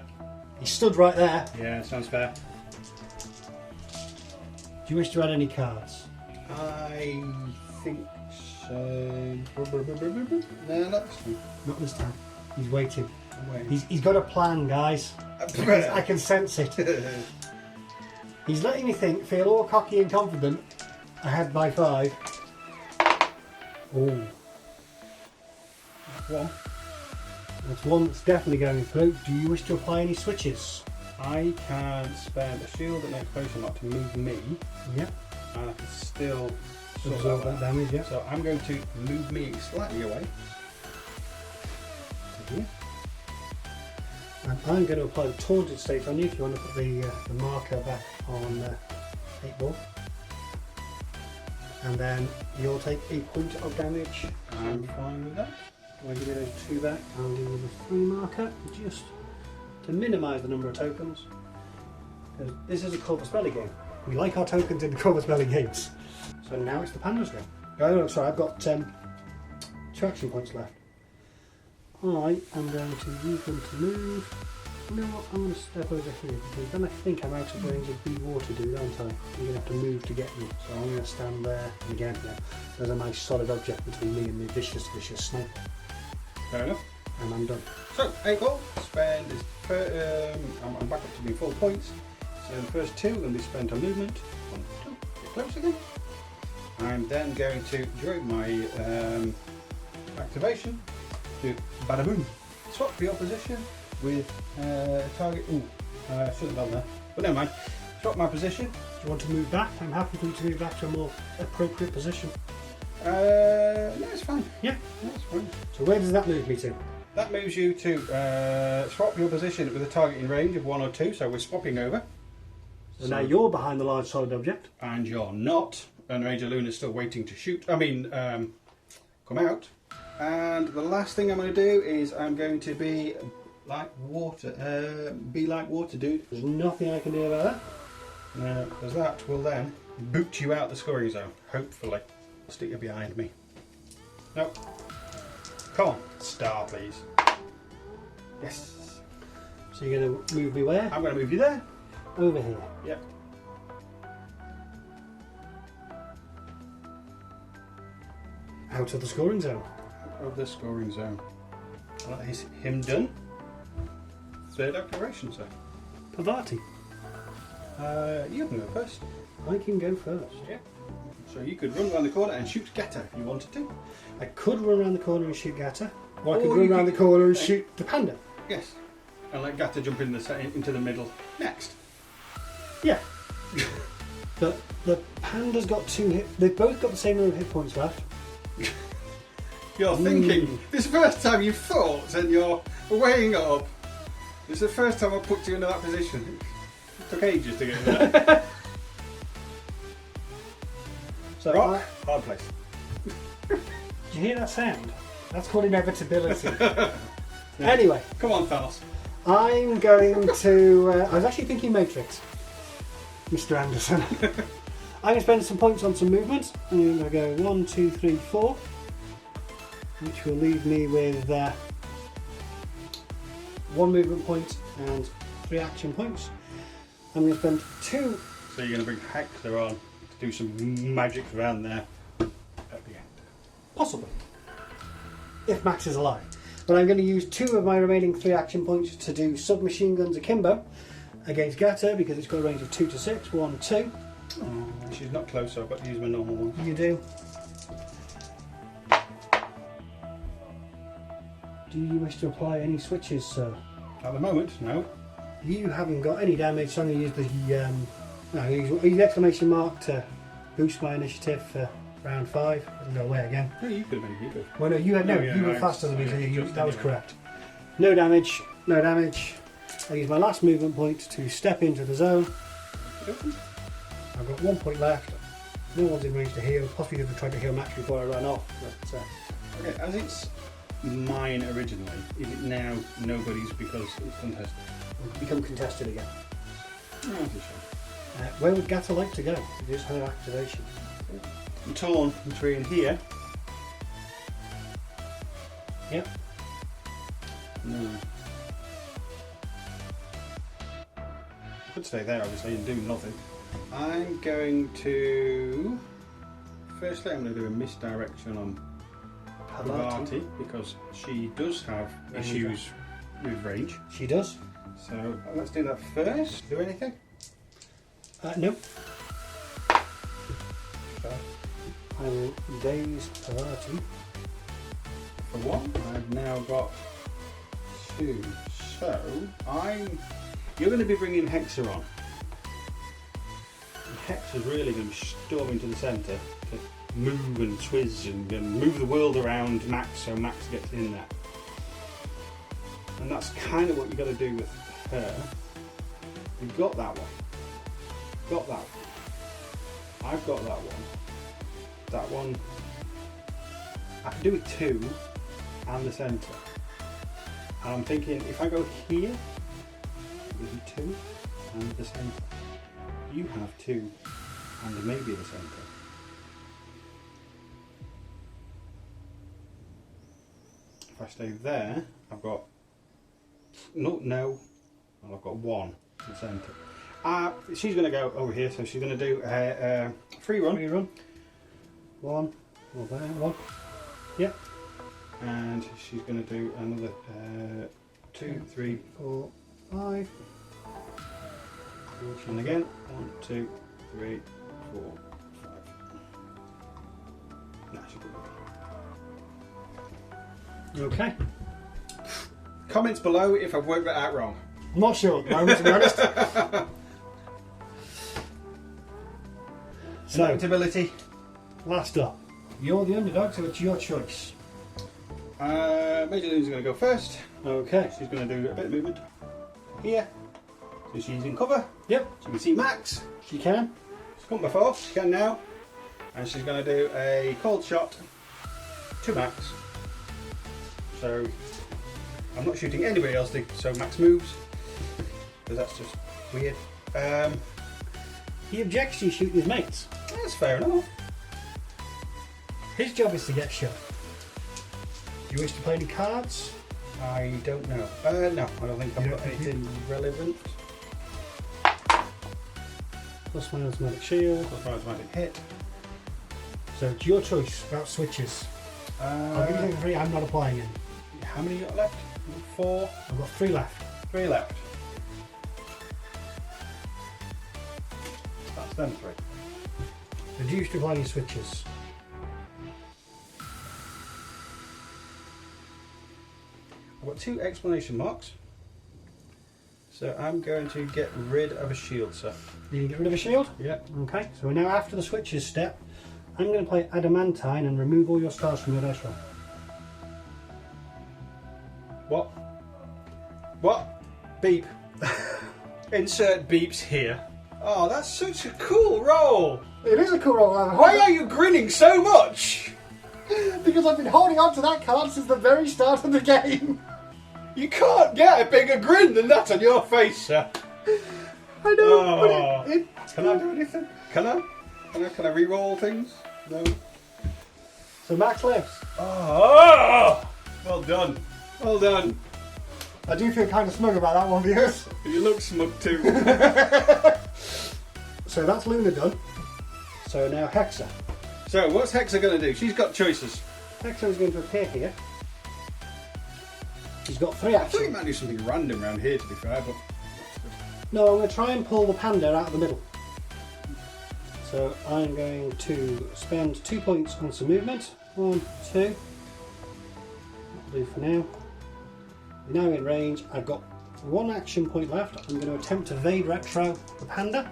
He stood right there. Yeah, sounds fair. Do you wish to add any cards? I think so. No, not this time. Not this time. He's waiting. I'm waiting. He's got a plan, guys. I can sense it. He's letting you feel all cocky and confident. Ahead by 5. Oh. One. That's one that's definitely going through. Do you wish to apply any switches? I can spend a shield at next potion mark to move me. Yep. And I can still Absorb that damage, yeah. So I'm going to move me slightly away. To here. And I'm going to apply the taunted state on you if you want to put the marker back on 8 ball. And then you'll take a point of damage. I'm fine with that. I'll give you those 2 back. I'll give you the 3 marker just to minimise the number of tokens. Because this is a Corvus Belly game. We like our tokens in the Corvus Belly games. So now it's the Panda's go. Oh no, sorry, I've got 2 action points left. I am going to use them to move. You know what, I'm going to step over here because then I think I'm out of range of B water dude, aren't I? You're going to have to move to get me. So I'm going to stand there and again there's a nice solid object between me and the vicious snake. Fair enough. And I'm done. So, 8 gold. Spend this I'm back up to being 4 points. So the first 2 are going to be spent on movement. 1, 2, get close again. I'm then going to, during my activation, do bada boom. Swap for your position with target. Ooh, shouldn't have done that. But never mind. Swap my position. Do you want to move back? I'm happy for you to move back to a more appropriate position. No, it's fine. Yeah, That's fine. So where does that move me to? That moves you to swap your position with a target in range of 1 or 2. So we're swapping over. So now you're behind the large solid object. And you're not. And Ranger Luna's still waiting to shoot. Come out. And the last thing I'm going to do is I'm going to be like water. Be like water, dude. There's nothing I can do about that. No, because that will then boot you out the scoring zone. Hopefully, stick you behind me. No. Come on, star, please. Yes. So you're going to move me where? I'm going to move you there. Over here. Yep. Out of the scoring zone. Of the scoring zone. That is him done. 3rd activation, sir. Pavati. You can go first. I can go first. Yeah. So you could run around the corner and shoot Geta if you wanted to. I could run around the corner and shoot Gata, or I Or could you run around could- the corner and shoot the panda. Yes. And let Gata jump into the middle next. Yeah. But the panda's got 2 hit. They've both got the same number of hit points left. You're thinking, this is the first time you've thought and you're weighing it up. This is the first time I put you into that position. It took ages to get there. So Rock, hard place. did you hear that sound? That's called inevitability. Anyway, Come on, Thanos. I'm going to. I was actually thinking Matrix, Mr. Anderson. I'm going to spend some points on some movement. I'm going to go 1, 2, 3, 4, which will leave me with 1 movement point and 3 action points. I'm going to spend 2. So you're going to bring Hector on to do some magic around there at the end. Possibly, if Max is alive. But I'm going to use 2 of my remaining 3 action points to do submachine guns akimbo against Gata because it's got a range of 2 to 6. 1, 2. Oh, she's not close, so I've got to use my normal one. You do. Do you wish to apply any switches, sir? At the moment, no. You haven't got any damage, so I'm going to use the use the exclamation mark to boost my initiative for round 5. It'll go away again. No, you could have been good. Well, no, you had Oh, yeah, you were right. faster than me, so Yeah, just that was anyway. correct. No damage, no damage. I use my last movement point to step into the zone. I've got 1 point left. No one's in range to heal. Possibly could have tried to heal Max before I ran off, but Okay, as it's mine originally, is it now nobody's because it's contested? it'll become contested again. Oh, that's a shame. Where would Gata like to go? It is her activation. I'm torn between here. Yep. No. could stay there obviously and do nothing. I'm going to... Firstly, I'm going to do a misdirection on Parvati because she does have issues with range. She does. So let's do that first. Do anything? No. So I will daze Parvati. For one, I've now got 2. So you're going to be bringing Hexa on. And Hexa's really going to be storming to the centre to move and twizz and move the world around Max so Max gets in there. And that's kind of what you've got to do with her. You've got that one. Got that one. I've got that one. That one. I can do with 2 and the centre. And I'm thinking if I go here, with the 2 and the centre, you have 2 and maybe the centre. If I stay there, I've got no, and I've got 1 in the centre. She's going to go over here, so she's going to do a free run. Free run. 1, or there, 1. Yep. And she's going to do another 2, 3, 4, 5. and again 1, 2, 3, 4, 5. Nah, she could be. Okay. Comments below if I've worked that out wrong. I'm not sure at the moment, to be honest. So, Adaptability. last up. You're the underdog, so it's your choice. Major Luna's going to go first. Okay. She's going to do a bit of movement here. So she's in cover. Yep. So you can see Max. She can. She's come before, she can now. And she's going to do a cold shot to Max. So I'm not shooting anybody else, so Max moves. Because that's just weird. He objects to you shooting his mates. That's fair enough. His job is to get shot. Do you wish to play any cards? I don't know. No, I don't think I've got anything relevant. Plus one automatic shield. Plus my automatic hit. So it's your choice about switches. I'll give you the 3, I'm not applying any. How many you got left? 4. I've got 3 left. 3 left. That's them 3. Reduce to applying switches. I've got 2 exclamation marks. So I'm going to get rid of a shield, sir. You can get rid of a shield? Yeah. Okay, so we're now after the switches step. I'm going to play Adamantine and remove all your stars from your dice roll. What? What? Beep. Insert beeps here. Oh, that's such a cool roll. It is a cool roll. Why are you grinning so much? Because I've been holding on to that card since the very start of the game. You can't get a bigger grin than that on your face, sir. I know, Oh. but it... Can I do anything? Can I? Can I re-roll things? No. So Max lives. Oh, well done. Well done. I do feel kind of smug about that one, viewers. You look smug too. So that's Luna done. So now Hexa. So what's Hexa going to do? She's got choices. Hexa is going to appear here. She's got 3 I thought you actions. might do something random around here, to be fair, but No, I'm going to try and pull the panda out of the middle. So I'm going to spend 2 points on some movement. 1, 2. That'll do for now. We're now in range. I've got 1 action point left. I'm going to attempt to evade retro the panda,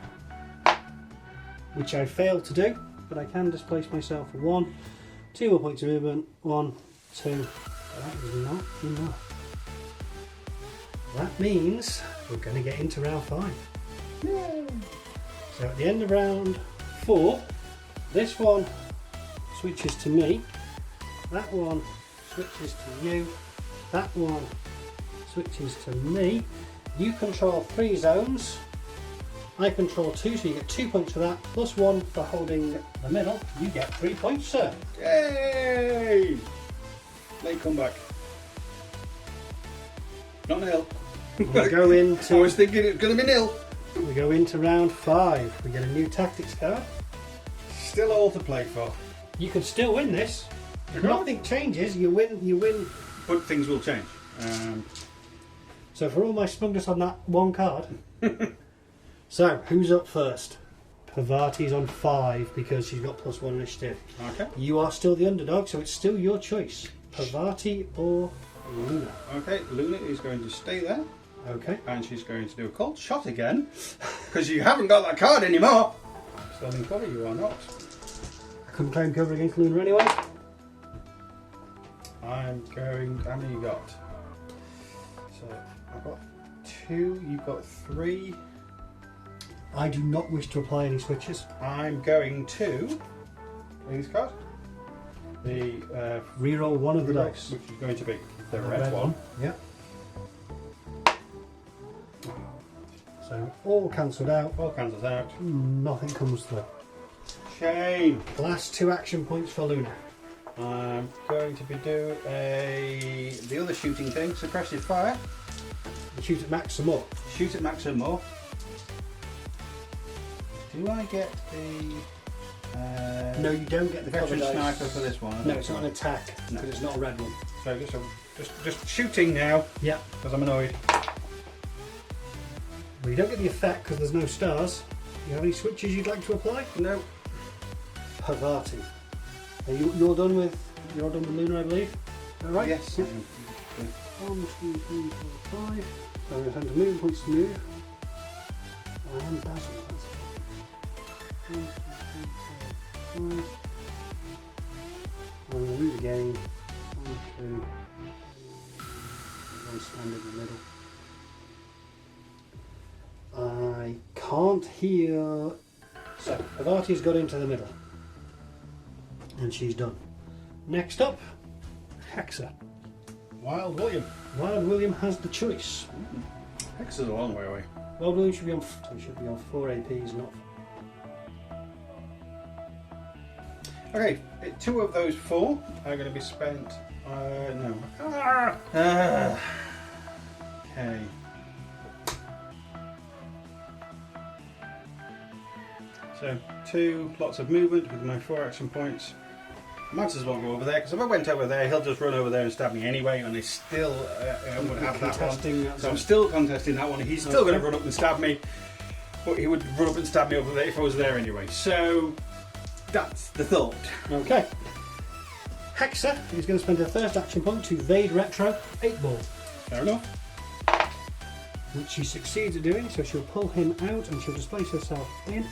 which I failed to do, but I can displace myself for 1. 2 more points of movement. 1, 2. That is not enough. That means we're going to get into round 5. yay. So at the end of round 4, this one switches to me, that one switches to you, that one switches to me. You control 3 zones, I control 2, so you get 2 points for that, plus 1 for holding the middle. You get 3 points, sir. Yay! Late comeback. Not nil. We'll go into... I was thinking it was going to be nil. We go into round 5. We get a new tactics card. Still all to play for. You could still win this. If nothing changes, you win. You win. But things will change. So for all my smugness on that one card. So who's up first? Pavati's on 5 because she's got +1 initiative. Okay. You are still the underdog, so it's still your choice. Pavati or Luna. Okay, Luna is going to stay there. Okay. And she's going to do a cold shot again. Because you haven't got that card anymore. Still in cover, you are not. I couldn't claim cover against Luna anyway. I'm going. How many you got? So I've got 2, you've got 3. I do not wish to apply any switches. I'm going to play this card. The reroll one of the dice. Which is going to be the red one. Yep. So all cancelled out. All cancels out. Nothing comes through. Shame. Last 2 action points for Luna. I'm going to be doing the other shooting thing, suppressive fire. You shoot at max some more. Shoot at max some more. Do I get the? No, you don't get the veteran cover dice. sniper for this one. No, it's not an attack No. because it's not a red one. So just shooting now. Yeah. Because I'm annoyed. Well, you don't get the effect because there's no stars. Do you have any switches you'd like to apply? No. Pavati. You're done with Luna, I believe. All right. Yes. Yep. 1, 2, 3, 4, 5. So I'm going to send a moving points to move. And that's 1, 2, 3, 4, 5. I'm going to move again. 1, 2. One stand in the middle. I can't hear. So Pavati's got into the middle. And she's done. Next up, Hexa. Wild William. Wild William has the choice. Hexa's a long way away. Wild William should be on 4 APs, not. Okay, 2 of those 4 are going to be spent. No. Okay. So 2 lots of movement with my 4 action points. Might as well go over there because if I went over there, he'll just run over there and stab me anyway, and I still would have that one. So I'm still contesting that one. He's still going to run up and stab me, but he would run up and stab me over there if I was there anyway. So that's the thought. Okay. Hexa is going to spend her first action point to evade retro 8 ball. Fair enough. Which she succeeds at doing, so she'll pull him out and she'll displace herself in.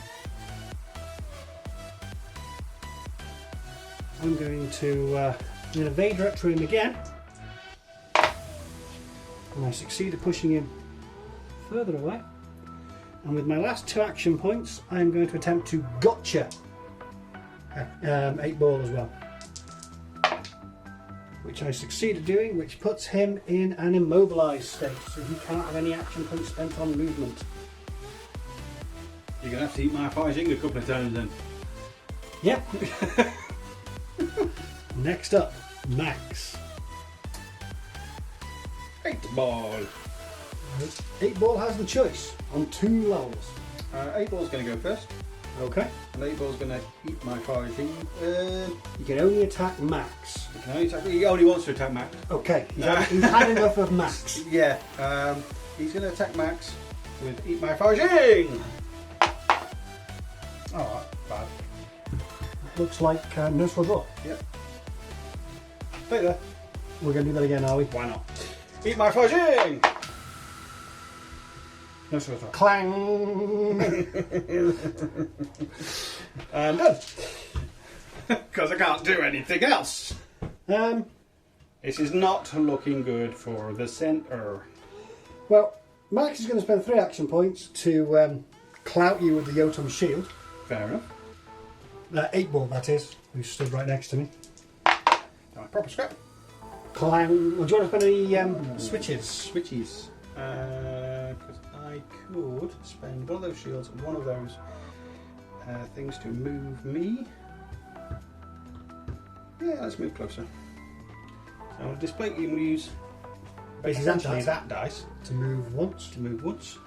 I'm going to evade retro him again. And I succeed at pushing him further away. And with my last 2 action points, I'm going to attempt to gotcha 8 ball as well. Which I succeed at doing, which puts him in an immobilised state, so he can't have any action points spent on movement. You're going to have to eat my fighting a couple of times then. Yep. Next up, Max. 8 ball. 8 ball has the choice on 2 levels. 8 ball's going to go first. Okay. And 8 ball's going to eat my fighting. You can only attack Max. He only wants to attack Max. Okay, he's had enough of Max. Yeah, he's going to attack Max with Eat My Fighting! Oh, bad. Looks like no score draw. Yep. Stay there. We're going to do that again, are we? Why not? Eat My Fighting! No score draw. Clang! And done. Because I can't do anything else. This is not looking good for the centre. Well, Max is going to spend 3 action points to clout you with the Yotum shield. Fair enough. 8 ball, that is, who stood right next to me. Proper scrap. Clang. Well, do you want to spend any switches? Switches. Because I could spend one of those shields and one of those things to move me. Yeah, let's move closer. So I'll display you can use Basically that dice to move once. To move once.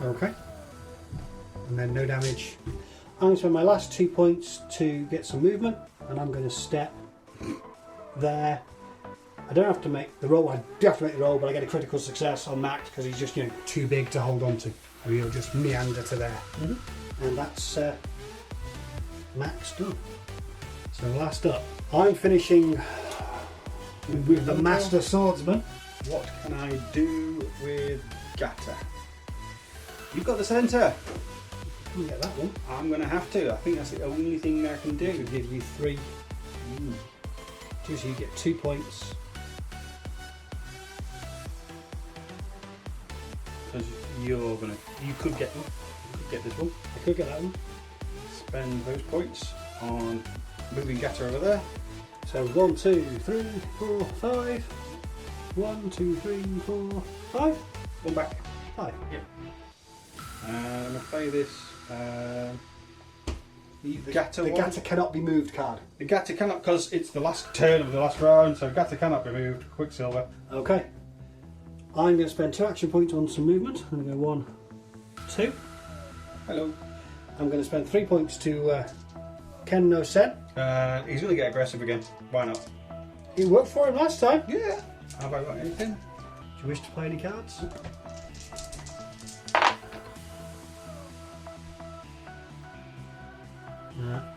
Okay. And then no damage. I'm going to spend my last 2 points to get some movement, and I'm going to step there. I don't have to make the roll. I do have to make the roll, but I get a critical success on Max because he's just too big to hold on to. So he'll just meander to there, and that's Max done. So last up, I'm finishing with the Master Swordsman. What can I do with Gatter? You've got the centre. Can we get that one? I'm going to have to. I think that's the only thing I can do. It'll give you 3. So you get 2 points. Because you could get them. You could get this one. I could get that one. Spend those points on moving Gatter over there. So 1, 2, 3, 4, 5. 1, 2, 3, 4, 5. One back. 5. Yep. I'm going to play this. The Gatter cannot be moved card. The Gatter cannot, because it's the last turn of the last round, so Gatter cannot be moved. Quicksilver. Okay. I'm going to spend 2 action points on some movement. I'm going to go 1, 2. Hello. I'm going to spend 3 points to Ken No Sen. He's going to get aggressive again. Why not? It worked for him last time. Yeah. Have I got anything? Do you wish to play any cards?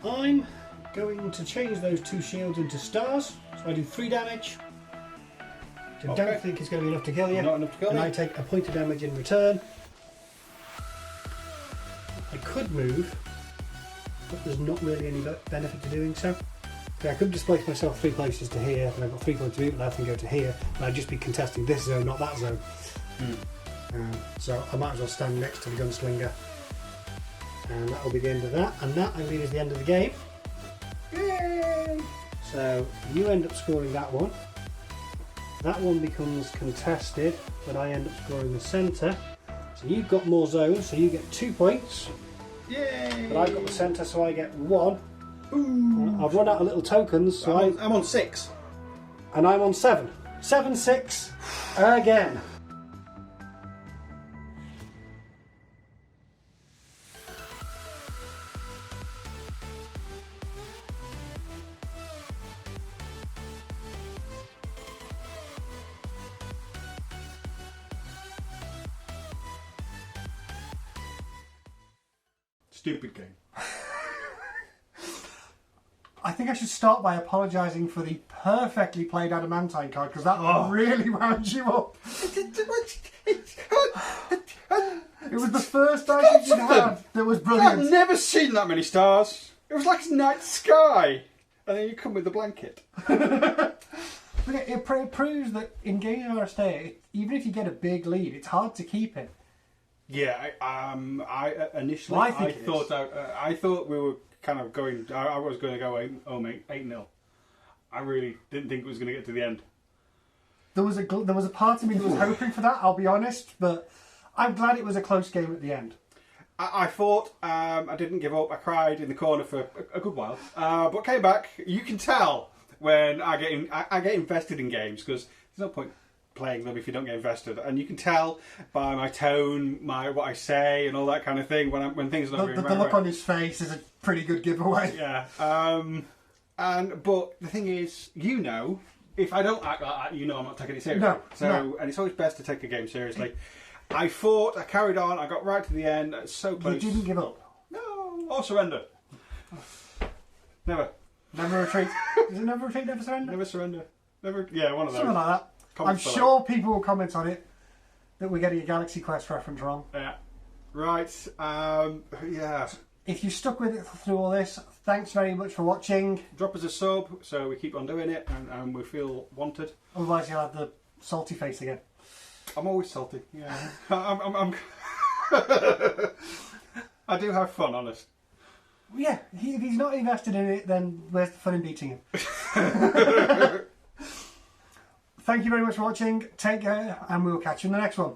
I'm going to change those 2 shields into stars. So I do 3 damage. I don't think it's going to be enough to kill you. Not enough to kill and me. I take a point of damage in return. I could move, but there's not really any benefit to doing so. I could displace myself 3 places to here, and I've got 3 points of movement, I can go to here, and I'd just be contesting this zone, not that zone. So I might as well stand next to the gunslinger. And that will be the end of that, and that I believe is the end of the game. Yay! So you end up scoring that one. That one becomes contested, but I end up scoring the centre. So you've got more zones, so you get 2 points. Yay! But I've got the centre, so I get 1. Ooh. I've run out of little tokens, so I'm on 6. And I'm on 7. 7, 6 again. Stupid game. I think I should start by apologising for the perfectly played adamantine card because that really wound you up. It was the first item you had that was brilliant. I've never seen that many stars. It was like night sky. And then you come with the blanket. It proves that in games of Aristeia, even if you get a big lead, it's hard to keep it. Yeah, I initially Well, I thought we were kind of going. I was going to go 8-0. I really didn't think it was going to get to the end. There was a part of me that was hoping for that. I'll be honest, but I'm glad it was a close game at the end. I thought I didn't give up. I cried in the corner for a good while, but came back. You can tell when I get invested in games because there's no point playing them if you don't get invested, and you can tell by my tone, what I say, and all that kind of thing when things are not going right. The look on his face is a pretty good giveaway. Yeah. But the thing is, if I don't act like that, I'm not taking it seriously. No. And it's always best to take a game seriously. I fought, I carried on, I got right to the end, so close. You didn't give up? No, or surrender. Never. Never retreat. Is it never retreat, never surrender? Never surrender. Never, yeah, one of those. Something like that. I'm sure people will comment on it that we're getting a Galaxy Quest reference wrong. Yeah. Right, yeah. If you stuck with it through all this, thanks very much for watching. Drop us a sub so we keep on doing it and we feel wanted. Otherwise you'll have the salty face again. I'm always salty, yeah. I'm I do have fun, honest. Yeah, if he's not invested in it, then where's the fun in beating him? Thank you very much for watching. Take care, and we will catch you in the next one.